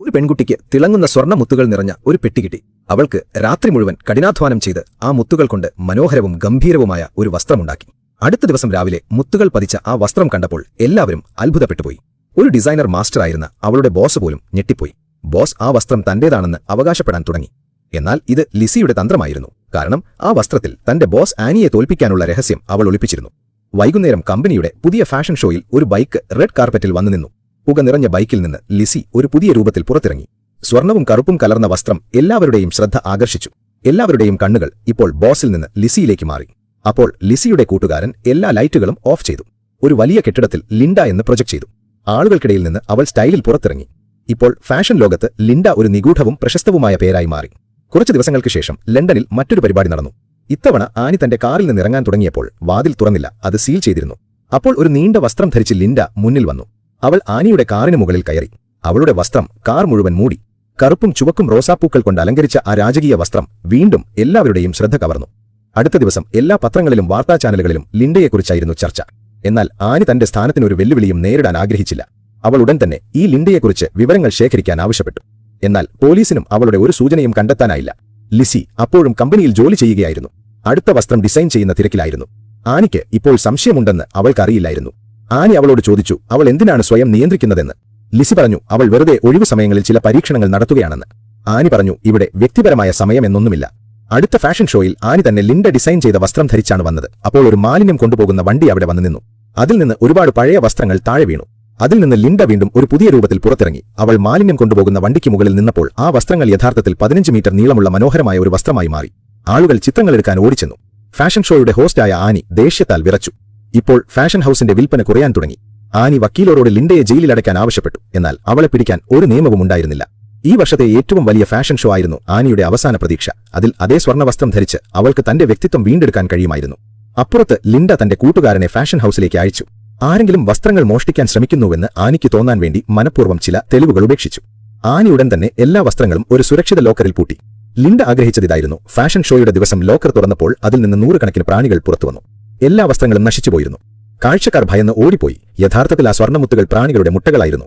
ഒരു പെൺകുട്ടിക്ക് തിളങ്ങുന്ന സ്വർണ്ണമുത്തുകൾ നിറഞ്ഞ ഒരു പെട്ടി കിട്ടി. അവൾക്ക് രാത്രി മുഴുവൻ കഠിനാധ്വാനം ചെയ്ത് ആ മുത്തുകൾ കൊണ്ട് മനോഹരവും ഗംഭീരവുമായ ഒരു വസ്ത്രമുണ്ടാക്കി. അടുത്ത ദിവസം രാവിലെ മുത്തുകൾ പതിച്ച ആ വസ്ത്രം കണ്ടപ്പോൾ എല്ലാവരും അത്ഭുതപ്പെട്ടുപോയി. ഒരു ഡിസൈനർ മാസ്റ്ററായിരുന്ന അവളുടെ ബോസ് പോലും ഞെട്ടിപ്പോയി. ബോസ് ആ വസ്ത്രം തന്റേതാണെന്ന് അവകാശപ്പെടാൻ തുടങ്ങി. എന്നാൽ ഇത് ലിസിയുടെ തന്ത്രമായിരുന്നു. കാരണം ആ വസ്ത്രത്തിൽ തന്റെ ബോസ് ആനിയെ തോൽപ്പിക്കാനുള്ള രഹസ്യം അവൾ ഒളിപ്പിച്ചിരുന്നു. വൈകുന്നേരം കമ്പനിയുടെ പുതിയ ഫാഷൻ ഷോയിൽ ഒരു ബൈക്ക് റെഡ് കാർപ്പറ്റിൽ വന്നു നിന്നു. പുക നിറഞ്ഞ ബൈക്കിൽ നിന്ന് ലിസി ഒരു പുതിയ രൂപത്തിൽ പുറത്തിറങ്ങി. സ്വർണവും കറുപ്പും കലർന്ന വസ്ത്രം എല്ലാവരുടെയും ശ്രദ്ധ ആകർഷിച്ചു. എല്ലാവരുടെയും കണ്ണുകൾ ഇപ്പോൾ ബോസിൽ നിന്ന് ലിസിയിലേക്ക് മാറി. അപ്പോൾ ലിസിയുടെ കൂട്ടുകാരൻ എല്ലാ ലൈറ്റുകളും ഓഫ് ചെയ്തു. ഒരു വലിയ കെട്ടിടത്തിൽ ലിൻഡ എന്ന് പ്രൊജക്ട് ചെയ്തു. ആളുകൾക്കിടയിൽ നിന്ന് അവൾ സ്റ്റൈലിൽ പുറത്തിറങ്ങി. ഇപ്പോൾ ഫാഷൻ ലോകത്ത് ലിൻഡ ഒരു നിഗൂഢവും പ്രശസ്തവുമായ പേരായി മാറി. കുറച്ചു ദിവസങ്ങൾക്ക് ശേഷം ലണ്ടനിൽ മറ്റൊരു പരിപാടി നടന്നു. ഇത്തവണ ആനി തന്റെ കാറിൽ നിന്ന് ഇറങ്ങാൻ തുടങ്ങിയപ്പോൾ വാതിൽ തുറന്നില്ല, അത് സീൽ ചെയ്തിരുന്നു. അപ്പോൾ ഒരു നീണ്ട വസ്ത്രം ധരിച്ച് ലിൻഡ മുന്നിൽ വന്നു. അവൾ ആനിയുടെ കാറിന് മുകളിൽ കയറി. അവളുടെ വസ്ത്രം കാർ മുഴുവൻ മൂടി. കറുപ്പും ചുവക്കും റോസാപ്പൂക്കൾ കൊണ്ട് അലങ്കരിച്ച ആ രാജകീയ വസ്ത്രം വീണ്ടും എല്ലാവരുടെയും ശ്രദ്ധ കവർന്നു. അടുത്ത ദിവസം എല്ലാ പത്രങ്ങളിലും വാർത്താ ചാനലുകളിലും ലിൻഡയെക്കുറിച്ചായിരുന്നു ചർച്ച. എന്നാൽ ആനി തന്റെ സ്ഥാനത്തിന് ഒരു വെല്ലുവിളിയും നേരിടാൻ ആഗ്രഹിച്ചില്ല. അവൾ ഉടൻ തന്നെ ഈ ലിൻഡയെക്കുറിച്ച് വിവരങ്ങൾ ശേഖരിക്കാൻ ആവശ്യപ്പെട്ടു. എന്നാൽ പോലീസിനും അവളുടെ ഒരു സൂചനയും കണ്ടെത്താനായില്ല. ലിസി അപ്പോഴും കമ്പനിയിൽ ജോലി ചെയ്യുകയായിരുന്നു. അടുത്ത വസ്ത്രം ഡിസൈൻ ചെയ്യുന്ന തിരക്കിലായിരുന്നു. ആനിക്ക് ഇപ്പോൾ സംശയമുണ്ടെന്ന് അവൾക്കറിയില്ലായിരുന്നു. ആനി അവളോട് ചോദിച്ചു, അവൾ എന്തിനാണ് സ്വയം നിയന്ത്രിക്കുന്നതെന്ന്. ലിസി പറഞ്ഞു, അവൾ വെറുതെ ഒഴിവു സമയങ്ങളിൽ ചില പരീക്ഷണങ്ങൾ നടത്തുകയാണെന്ന്. ആനി പറഞ്ഞു, ഇവിടെ വ്യക്തിപരമായ സമയം എന്നൊന്നുമില്ല. അടുത്ത ഫാഷൻ ഷോയിൽ ആനി തന്നെ ലിൻഡ ഡിസൈൻ ചെയ്ത വസ്ത്രം ധരിച്ചാണ് വന്നത്. അപ്പോൾ ഒരു മാലിന്യം കൊണ്ടുപോകുന്ന വണ്ടി അവിടെ വന്നു നിന്നു. അതിൽ നിന്ന് ഒരുപാട് പഴയ വസ്ത്രങ്ങൾ താഴെ വീണു. അതിൽ നിന്ന് ലിൻഡ വീണ്ടും ഒരു പുതിയ രൂപത്തിൽ പുറത്തിറങ്ങി. അവൾ മാലിന്യം കൊണ്ടുപോകുന്ന വണ്ടിക്ക് മുകളിൽ നിന്നപ്പോൾ ആ വസ്ത്രങ്ങൾ യഥാർത്ഥത്തിൽ 15 മീറ്റർ നീളമുള്ള മനോഹരമായ ഒരു വസ്ത്രമായി മാറി. ആളുകൾ ചിത്രങ്ങളെടുക്കാൻ ഓടിച്ചെന്നു. ഫാഷൻ ഷോയുടെ ഹോസ്റ്റായ ആനി ദേഷ്യത്താൽ വിറച്ചു. ഇപ്പോൾ ഫാഷൻ ഹൌസിന്റെ വിൽപ്പന കുറയാൻ തുടങ്ങി. ആനി വക്കീലോരോട് ലിൻഡയെ ജയിലിലടയ്ക്കാൻ ആവശ്യപ്പെട്ടു. എന്നാൽ അവളെ പിടിക്കാൻ ഒരു നിയമവും ഉണ്ടായിരുന്നില്ല. ഈ വർഷത്തെ ഏറ്റവും വലിയ ഫാഷൻ ഷോ ആയിരുന്നു ആനിയുടെ അവസാന പ്രതീക്ഷ. അതിൽ അതേ സ്വർണ്ണവസ്ത്രം ധരിച്ച് അവൾക്ക് തന്റെ വ്യക്തിത്വം വീണ്ടെടുക്കാൻ കഴിയുമായിരുന്നു. അപ്പുറത്ത് ലിൻഡ തന്റെ കൂട്ടുകാരനെ ഫാഷൻ ഹൌസിലേക്ക് അയച്ചു. ആരെങ്കിലും വസ്ത്രങ്ങൾ മോഷ്ടിക്കാൻ ശ്രമിക്കുന്നുവെന്ന് ആനിക്ക് തോന്നാൻ വേണ്ടി മനഃപൂർവ്വം ചില തെളിവുകൾ ഉപേക്ഷിച്ചു. ആനി ഉടൻ തന്നെ എല്ലാ വസ്ത്രങ്ങളും ഒരു സുരക്ഷിത ലോക്കറിൽ പൂട്ടി. ലിൻഡ ആഗ്രഹിച്ചതിതായിരുന്നു. ഫാഷൻ ഷോയുടെ ദിവസം ലോക്കർ തുറന്നപ്പോൾ അതിൽ നിന്ന് 100 കണക്കിന് പ്രാണികൾ പുറത്തുവന്നു. എല്ലാ വസ്ത്രങ്ങളും നശിച്ചുപോയിരുന്നു. കാഴ്ചക്കാർ ഭയന്ന് ഓടിപ്പോയി. യഥാർത്ഥത്തിൽ ആ സ്വർണ്ണമുത്തുകൾ പ്രാണികളുടെ മുട്ടകളായിരുന്നു.